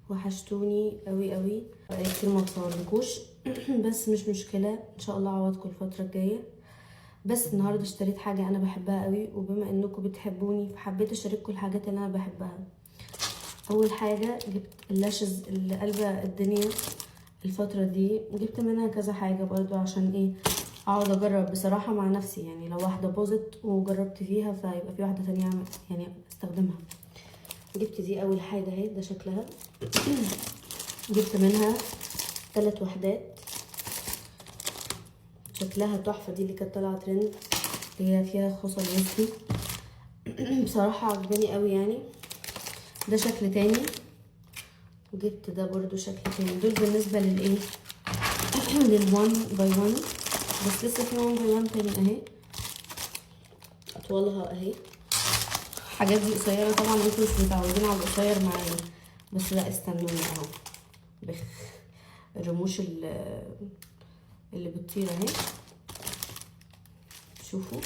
وحشتوني قوي قوي، بقالي كتير ما بصورلكوش. بس مش مشكله، ان شاء الله اعوضكم الفتره الجايه. بس النهارده اشتريت حاجه انا بحبها قوي، وبما انكم بتحبوني فحبيت اشارككم الحاجات اللي انا بحبها. اول حاجه جبت اللاشز اللي قلبه الدنيا الفتره دي، جبت منها كذا حاجه برضو عشان ايه، اقعد اجرب بصراحه مع نفسي. يعني لو واحده باظت وجربت فيها فيبقى في واحده تانية يعني استخدمها. جبت دي اول حاجه اهي، ده شكلها. جبت منها 3 وحدات، شكلها تحفه. دي اللي كانت طالعه ترند، اللي هي فيها خصل ويسكي. بصراحه عجباني قوي يعني. ده شكل تاني، وجبت ده برضو شكل تاني. دول بالنسبه للايه، للوان باي وان. بس لسه في وان باي وان تاني اهي، اطولها اهي. الحاجات دي قصيره طبعا، انتوا مش متعودين على القصير معايا، بس لا استنوني اهو. بخ الرموش اللي بتطير اهي، شوفوا.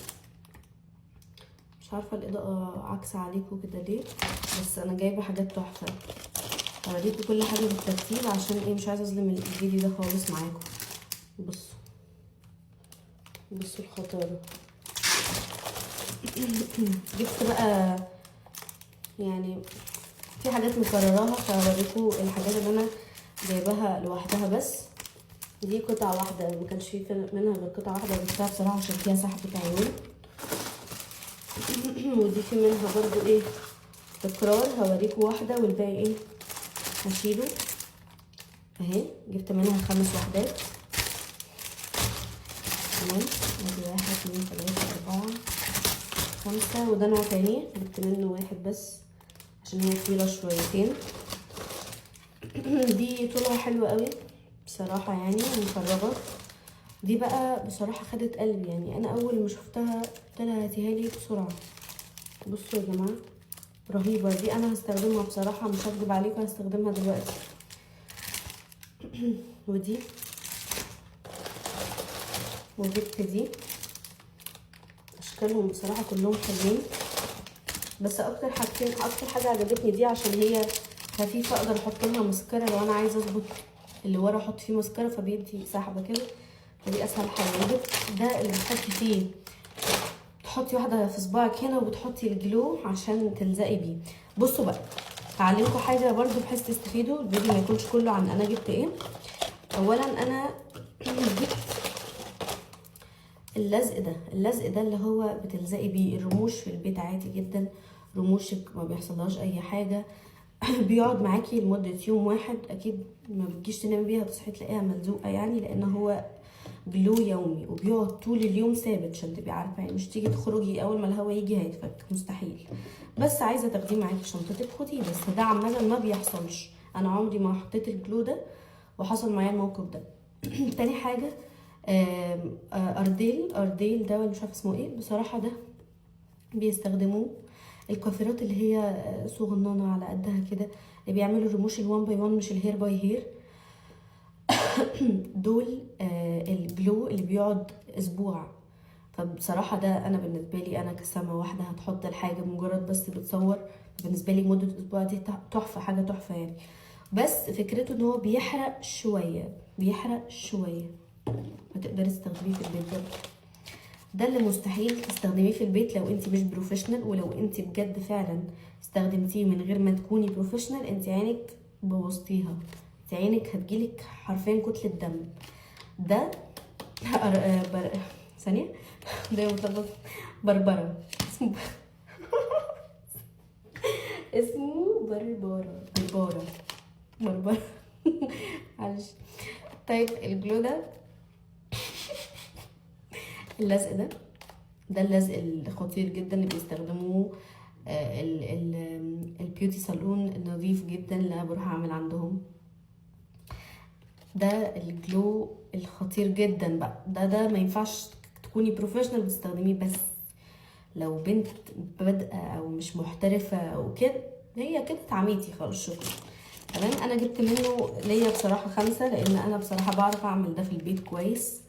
مش عارفه الاضاءه عكسه عليكم كده ليه، بس انا جايبه حاجات تحفه. هوريكم كل حاجه بالترتيب عشان ايه، مش عايزه اظلم الفيديو ده خالص معاكم. بصوا بصوا الخطاره. جبت بقى يعني في حاجات مكرراها، فهوريكم الحاجات اللي انا جايباها لوحدها. بس دي قطعه واحده، ما كانش في منها غير قطعه واحده، جبتها بصراحه عشان فيها سحبه عيون. ودي في منها برضو ايه تكرار، هوريكم واحده والباقي ايه هشيله اهي. جبت منها 5 وحدات. تمام، ادي 1 2 3 4 5. وده نوع تاني جبت منه واحد بس عشان هي طويله شويتين. دي طولها حلوه قوي بصراحه يعني، مفرغه. دي بقى بصراحه خدت قلبي يعني. انا اول ما شفتها قلت لها هاتيها لي بسرعه. بصوا يا جماعه، رهيبه دي. انا هستخدمها بصراحه، مش هكدب عليكم، هستخدمها دلوقتي. ودي، وجبت دي. اشكالهم بصراحه كلهم حلوين، بس اكتر حاجه عجبتني دي عشان هي خفيفه، اقدر احط لها مسكره لو انا عايزه اظبط اللي ورا احط فيه مسكره، فبيدي سحبه كده. فدي اسهل حاجه. وجبت ده اللي بتحطي فيه، تحطي واحده في صباعك هنا وبتحطي الجلو عشان تلزقي بيه. بصوا بقى، هعلمكم حاجه برضو بحيث تستفيدوا، الفيديو ما يكونش كله عن انا جبت ايه. اولا انا جبت اللزق ده اللي هو بتلزقي بيه الرموش في البيت عادي جدا. رموشك ما بيحصلهاش اي حاجه. بيقعد معاكي لمده يوم واحد، اكيد ما بتجيش تنامي بيها تصحي تلاقيها ملزوقه يعني، لان هو جلو يومي وبيقعد طول اليوم ثابت عشان تبقي عارفه يعني. مش تيجي تخرجي اول ما الهوا يجي هيتفك، مستحيل. بس عايزه تاخديه معاكي في شنطتك خديه، بس ده عامه ما بيحصلش. انا عمري ما حطيت الجلو ده وحصل معايا الموقف ده. تاني حاجه ارديل ده، ولا مش عارفه اسمه ايه بصراحه. ده بيستخدموه الكوافيرات اللي هي صغننه على قدها كده، اللي بيعملوا الرموش الوان باي وان مش الهير باي هير. دول الجلو اللي بيقعد اسبوع. فبصراحه ده انا بالنسبه لي انا كسامه واحده هتحط الحاجه مجرد بس بتصور، بالنسبه لي مده اسبوع دي تحفه، حاجه تحفه يعني. بس فكرته ان هو بيحرق شويه، فتقدري تستخدميه في البيت برضه. ده اللي مستحيل تستخدميه في البيت لو انت مش بروفيشنال، ولو انت بجد فعلا استخدمتيه من غير ما تكوني بروفيشنال انت عينك بوظتيها، انت عينك هتجيلك حرفيا كتلة دم. ده ثانية، ده مطلق بربرة اسمه بربرة معلش. طيب الجلو ده، اللزق ده اللزق الخطير جدا اللي بيستخدموه البيوتي صالون النظيف جدا اللي انا بروح اعمل عندهم. ده الجلو الخطير جدا بقى. ده ما ينفعش تكوني بروفيشنال بتستخدميه، بس لو بنت بادئه او مش محترفه او كده، هي كده اتعميتي خلاص شكرا. تمام، انا جبت منه ليا بصراحه 5 لان انا بصراحه بعرف اعمل ده في البيت كويس.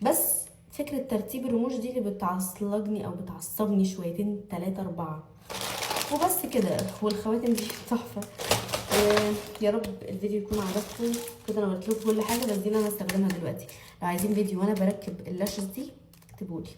بس فكرة ترتيب الرموش دي اللي بتعصلجني او بتعصبني شويتين 3 4 وبس كده. والخواتم دي تحفة. يا رب الفيديو يكون عجبكم. كده انا قلت لكم كل حاجه، بس دي انا هستخدمها دلوقتي. لو عايزين فيديو وانا بركب اللاشز دي اكتبولي.